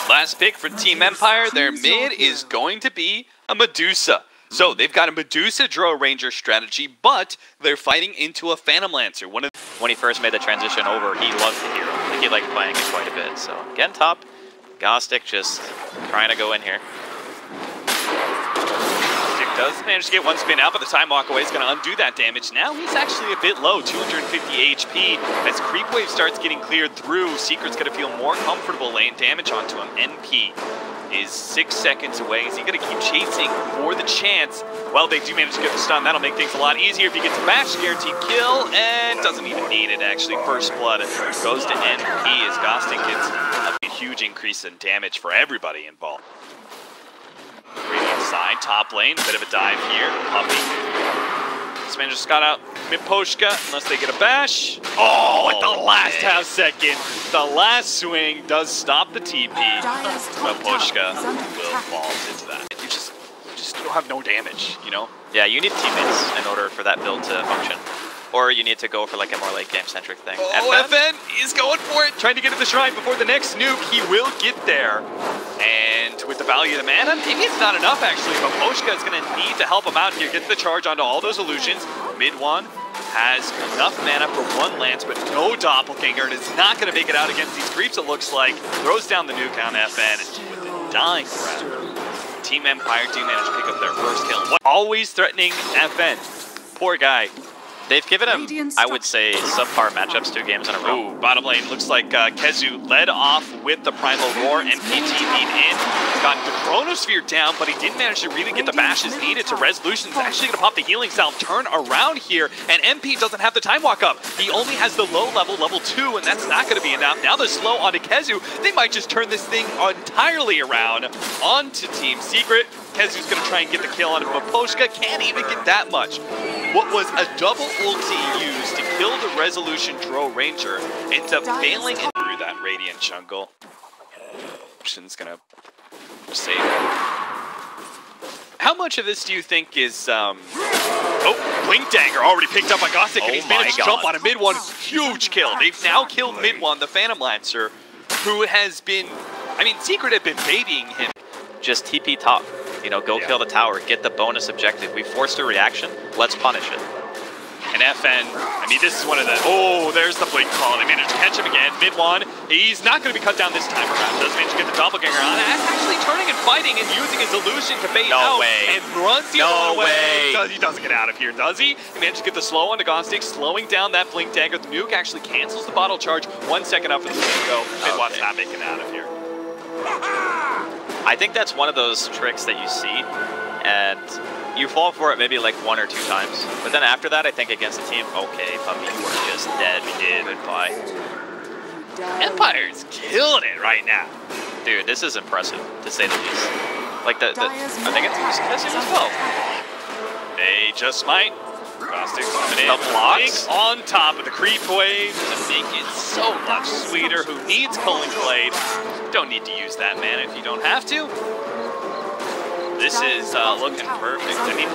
Last pick for Team Empire, their mid is going to be a Medusa. So they've got a Medusa Draw Ranger strategy, but they're fighting into a Phantom Lancer. When he first made the transition over, he loved the hero. Like, he liked playing it quite a bit. So again, top, Ghostik just trying to go in here. Ghostik does manage to get one spin out, but the time walk away is going to undo that damage. Now he's actually a bit low, 250 HP. As Creep Wave starts getting cleared through, Secret's going to feel more comfortable laying damage onto him. NP is 6 seconds away. Is he going to keep chasing for the chance? Well, they do manage to get the stun. That'll make things a lot easier. If he gets a bash, guaranteed kill, and doesn't even need it, actually. First blood goes to NP as Ghostik gets a huge increase in damage for everybody involved. Radiant side, top lane, bit of a dive here. Puppey. This man just got out Miposhka, unless they get a bash. Oh, at the last half second. The last swing does stop the TP. Miposhka will fall into that. You just don't have no damage, you know? Yeah, you need teammates in order for that build to function. Or you need to go for like a more late game-centric thing. Oh, FN is going for it, trying to get to the shrine before the next nuke. He will get there. And with the value of the mana, maybe it's not enough actually, but Miposhka is going to need to help him out here. Get the charge onto all those illusions. Mid-1 has enough mana for one lance, but no doppelganger, and is not going to make it out against these creeps, it looks like. Throws down the nuke on FN with the dying breath. Team Empire do manage to pick up their first kill. Always threatening FN. Poor guy. They've given him, I would say, subpar matchups 2 games in a row. Ooh, bottom lane looks like Khezu led off with the Primal Roar. NPT beat in. He's gotten the Chronosphere down, but he didn't manage to really get the bashes needed to Resolution's actually going to pop the healing salve, turn around here, and MP doesn't have the time walk up. He only has the low level, level 2, and that's not going to be enough. Now they're slow onto Khezu. They might just turn this thing entirely around onto Team Secret. Khezu's going to try and get the kill on Miposhka. Can't even get that much. What was a double ulti used to kill the Resolution Drow Ranger ends up failing through that Radiant jungle. Option's going to save him. How much of this do you think is, oh, Blink Dagger already picked up by Ghostik, and he's managed to jump on a mid-1. Huge kill. They've now killed mid-1, the Phantom Lancer, who has been, I mean, Secret had been babying him. Just TP top. You know, go kill the tower, get the bonus objective. We forced a reaction, let's punish it. And FN, I mean, this is one of the, oh, there's the blink call. They managed to catch him again, mid-1. He's not going to be cut down this time around. Does manage to get the doppelganger on. Actually turning and fighting and using his illusion to bait out. And runs the other way. He doesn't get out of here, does he? He managed to get the slow onto Ghostik, slowing down that blink dagger. The nuke actually cancels the bottle charge 1 second after the swing go. Mid-1's not making out of here. I think that's one of those tricks that you see, and you fall for it maybe like 1 or 2 times. But then after that, I think against a team, okay, Puppey, you are just dead. Goodbye. Empire's killing it right now. Dude, this is impressive, to say the least. Like, are they going to use Khezu as well? They just might. Ghostik's coming in. The blocks on top of the creep wave to make it so much sweeter. Who needs Culling Blade? Don't need to use that mana if you don't have to. This is looking perfect. I mean,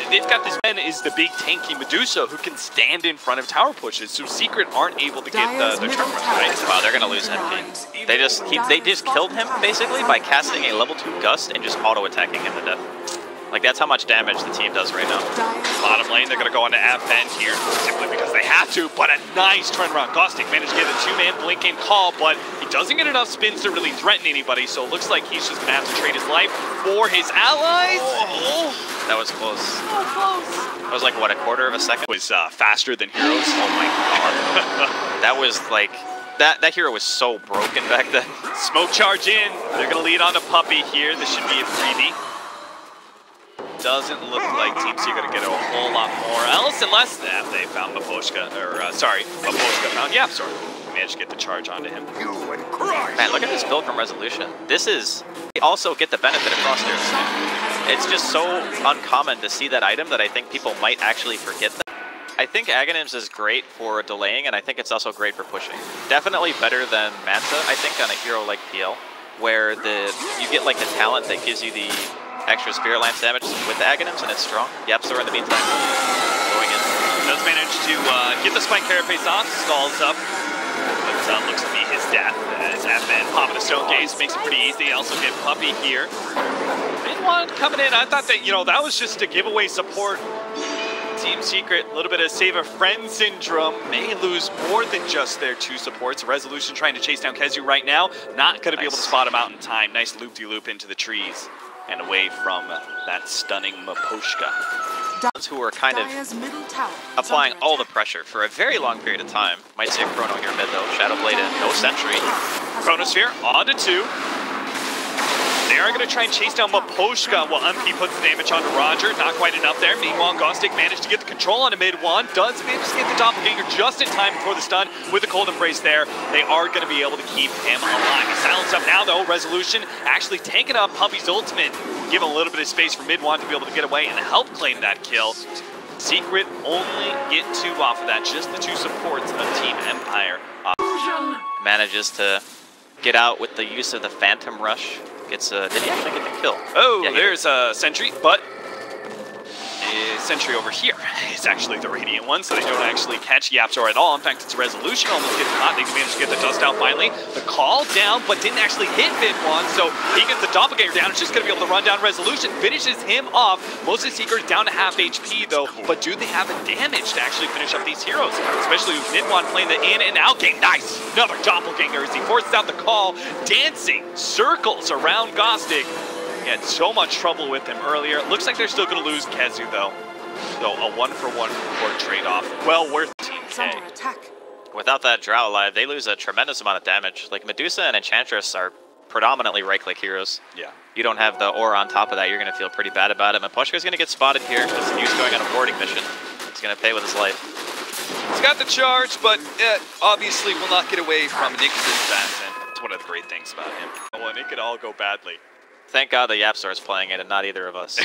they've got this man is the big tanky Medusa who can stand in front of tower pushes, so Secret aren't able to get the turn right. Wow, they're gonna lose NP. They just killed him basically by casting a level 2 gust and just auto attacking him to death. Like, that's how much damage the team does right now. Bottom lane, they're going to go into FN here simply because they have to, but a nice turnaround. Ghostik managed to get a 2-man blinking call, but he doesn't get enough spins to really threaten anybody, so it looks like he's just going to have to trade his life for his allies. Oh, that was close. So close. That was like, what, a quarter of a second? It was faster than Heroes. Oh my god. That was like... That hero was so broken back then. Smoke charge in. They're going to lead on to Puppey here. This should be a 3D. Doesn't look like Team Secret are going to get a whole lot more else unless they found Miposhka, or Miposhka found YapzOr. Managed to get the charge onto him. Man, look at this build from Resolution. This is, they also get the benefit across their skin. It's just so uncommon to see that item that I think people might actually forget that. I think Aghanims is great for delaying, and I think it's also great for pushing. Definitely better than Manta, I think, on a hero like PL, where you get like the talent that gives you the extra Spirit Lance damage with Aghanims, and it's strong. YapzOr in the meantime going in. Does manage to get the Spike Carapace off, stalls up. But looks to be his death as FN popping a stone gaze makes it pretty easy. Also get Puppey here. Midone coming in. I thought that, you know, that was just a giveaway support. Team Secret, a little bit of save a friend syndrome, may lose more than just their two supports. Resolution trying to chase down Khezu right now, not going to be able to spot him out in time. Nice loop-de-loop into the trees and away from that stunning Miposhka. Who are kind of applying all the pressure for a very long period of time. Might see a Chrono here mid though, Shadowblade and no Sentry. Chronosphere on to 2. They are going to try and chase down Miposhka while MP puts the damage onto Roger. Not quite enough there. Meanwhile, Ghostik managed to get the control on a Midone. Does manage to get the Doppelganger just in time before the stun with the cold embrace there. They are going to be able to keep him alive. He's silenced up now though. Resolution actually taking up Puppey's ultimate. Give him a little bit of space for Midone to be able to get away and help claim that kill. Secret only get 2 off of that. Just the 2 supports of Team Empire. Manages to get out with the use of the Phantom Rush. Gets did he actually get the kill? Oh, yeah, there's a Sentry, but a Sentry over here is actually the Radiant one, so they don't actually catch YapzOr at all. In fact, it's a Resolution almost getting caught. They managed to get the dust out finally. The call down, but didn't actually hit Midone, so he gets the Doppelganger down. It's just going to be able to run down Resolution. Finishes him off. Most of the Secret down to half HP, though, but do they have the damage to actually finish up these heroes? Especially with Midone playing the in and out game. Nice! Another Doppelganger as he forces out the call, dancing circles around Ghostik. He had so much trouble with him earlier. Looks like they're still going to lose Khezu, though. So a 1-for-1 support trade-off. Well worth Team K. Without that Drow alive, they lose a tremendous amount of damage. Like, Medusa and Enchantress are predominantly right-click heroes. Yeah. You don't have the aura on top of that, you're going to feel pretty bad about it. Miposhka's going to get spotted here because he's going on a boarding mission. He's going to pay with his life. He's got the charge, but obviously will not get away from Nick's assassin. It's one of the great things about him. Well, and it could all go badly. Thank God the YapzOr is playing it and not either of us.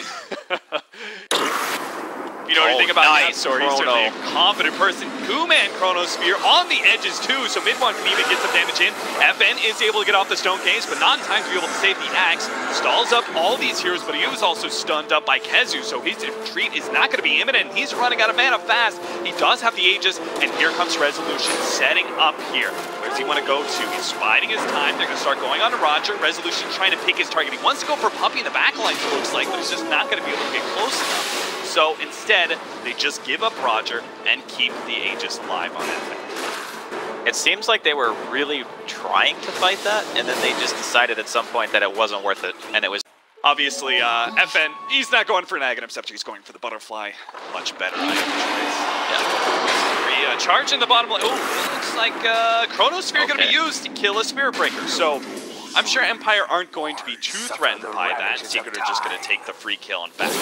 You know anything about YapzOr, he's Chrono. certainly a confident person. Gooman Chronosphere on the edges too, so Midone can even get some damage in. FN is able to get off the stone case, but not in time to be able to save the axe. Stalls up all these heroes, but he was also stunned up by Khezu, so his retreat is not going to be imminent. He's running out of mana fast. He does have the Aegis, and here comes Resolution setting up here. Where does he want to go to? He's biding his time. They're going to start going on to Roger. Resolution trying to pick his target. He wants to go for Puppey in the backline, it looks like, but he's just not going to be able to get close enough. So instead, they just give up Roger and keep the Aegis alive on FN. It seems like they were really trying to fight that, and then they just decided at some point that it wasn't worth it, and it was... Obviously, FN, he's not going for an Aghanim Scepter, he's going for the Butterfly. Much better item choice. Yeah. Charge in the bottom lane. Oh, looks like Chronosphere going to be used to kill a Spirit Breaker. So I'm sure Empire aren't going to be too threatened by that. Secret are just going to take the free kill and back.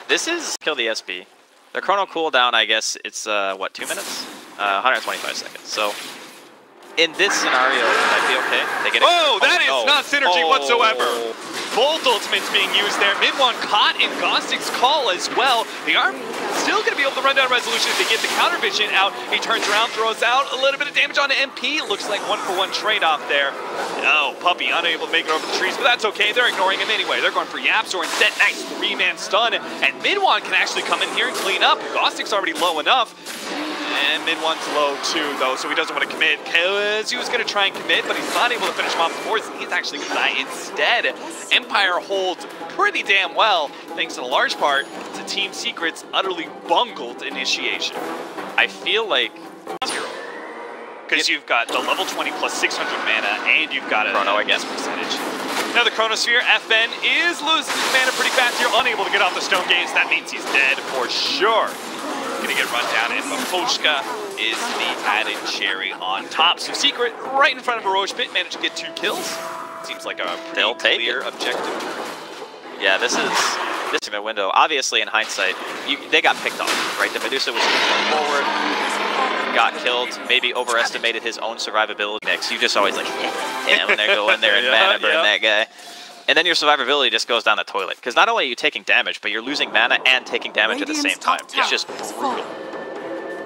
This is kill the SB. The Chrono cooldown, I guess, it's, what, 2 minutes? 125 seconds. So, in this scenario, it might be okay. They get it. Oh, that is not synergy whatsoever. Both ultimates being used there. Midone caught in Ghostik's call as well. They are still going to be able to run down Resolution if they get the counter vision out. He turns around, throws out a little bit of damage onto MP. Looks like 1-for-1 trade-off there. Oh, Puppey unable to make it over the trees, but that's okay. They're ignoring him anyway. They're going for YapzOr instead. Nice 3-man stun. And Midone can actually come in here and clean up. Ghostik's already low enough. And Midone's low too, though, so he doesn't want to commit. He was going to try and commit, but he's not able to finish him off before. He's actually going to die instead. Empire holds pretty damn well, thanks in a large part to Team Secret's utterly bungled initiation. I feel like... Because you've got the level 20 plus 600 mana, and you've got a Chrono, I guess, percentage. Now the Chronosphere, FN is losing his mana pretty fast here, unable to get off the stone gaze. That means he's dead for sure. Gonna get run down, and Miposhka is the added cherry on top. So Secret, right in front of a Roche Pit, managed to get 2 kills. Seems like a pretty clear objective. Yeah, this is a window. Obviously, in hindsight, they got picked off, right? The Medusa was moving forward, got killed, maybe overestimated his own survivability. Next, you just always like, yeah, when they go in there and mana burn that guy. And then your survivability just goes down the toilet. Because not only are you taking damage, but you're losing mana and taking damage at the same time. It's just brutal.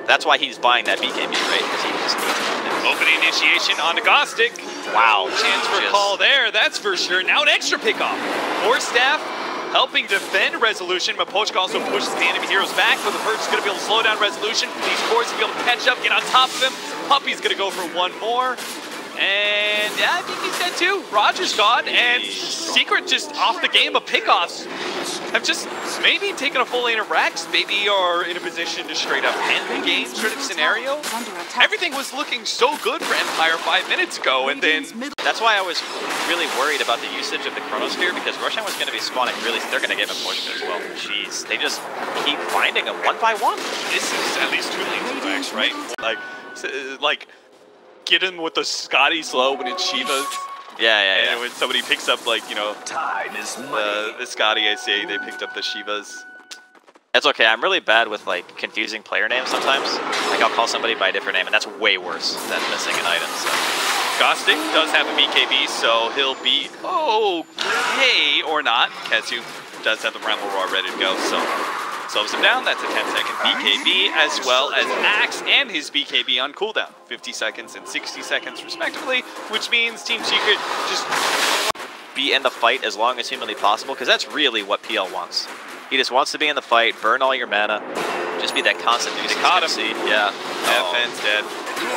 That's why he's buying that BKB, right? Because he just needs it. Opening initiation on Ghostik. Wow. Chance for a call there, that's for sure. Now an extra pickoff. Force Staff helping defend Resolution. Miposhka also pushes the enemy heroes back, but the Purge is going to be able to slow down Resolution. These cores will be able to catch up, get on top of him. Puppey's gonna go for one more. And yeah, I think he's dead too. Roger's gone, and Secret just off the game of pickoffs. Have just maybe taken a full lane of Rex, maybe are in a position to straight up end the game sort of scenario. Everything was looking so good for Empire 5 minutes ago, and then... That's why I was really worried about the usage of the Chronosphere, because Roshan was going to be spawning really... They're going to get Miposhka as well. Jeez, they just keep finding them one by one. This is at least 2 lanes of Rex, right? Like... Get him with the Scotty slow when it's Shiva. Yeah. And when somebody picks up, like, you know, the Scotty, I say they picked up the Shivas. That's okay. I'm really bad with, like, confusing player names sometimes. Like, I'll call somebody by a different name, and that's way worse than missing an item. So. Ghostik does have a BKB, so he'll be okay or not. Khezu does have the Bramble Roar ready to go, so slows him down. That's a 10-second BKB, as well as Axe and his BKB on cooldown. 50 seconds and 60 seconds, respectively, which means Team Secret just be in the fight as long as humanly possible, because that's really what PL wants. He just wants to be in the fight, burn all your mana, just be that constant nuisance. They caught him. Yeah. Fenn's dead.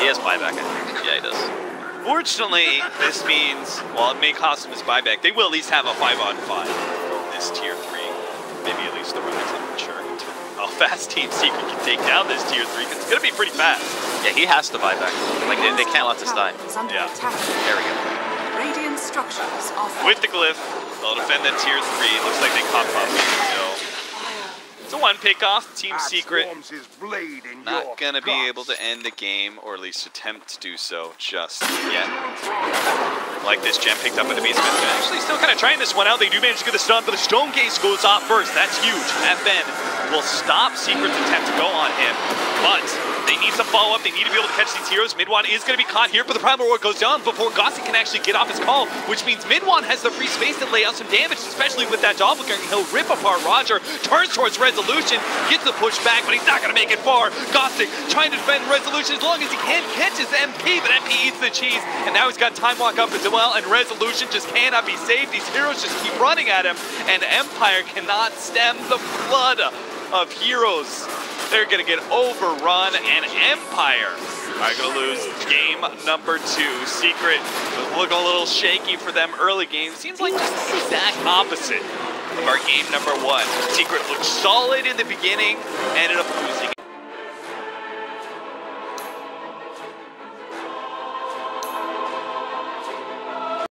He has buyback, I think. Yeah, he does. Fortunately, this means, while it may cost him his buyback, they will at least have a 5-on-5 from this tier 3. Maybe at least the Rise, I'm not sure how fast Team Secret can take down this tier 3, because it's going to be pretty fast. Yeah, he has to buy back. Like, they can't let this die. Yeah. There we go. Radiant structures are with the glyph, they'll defend that tier 3. Looks like they caught Puppey, so it's a 1 pick off. Team Secret not going to be able to end the game, or at least attempt to do so just yet. Like this gem picked up in the basement. They're actually still kind of trying this one out. They do manage to get the stun, but the Stone Case goes off first. That's huge. FN will stop Secret's attempt to go on him, but they need some follow-up. They need to be able to catch these heroes. Midone is going to be caught here, but the Primal Roar goes down before Ghostik can actually get off his call, which means Midone has the free space to lay out some damage, especially with that doppelganger. He'll rip apart Roger, turns towards Resolution, gets the push back, but he's not going to make it far. Ghostik trying to defend Resolution as long as he can, catches MP, but MP eats the cheese, and now he's got Time Walk up as well, and Resolution just cannot be saved. These heroes just keep running at him, and Empire cannot stem the flood of heroes. They're going to get overrun, and Empire are going to lose game number 2. Secret was looking a little shaky for them early game. Seems like just the exact opposite of our game number 1. Secret looked solid in the beginning, ended up losing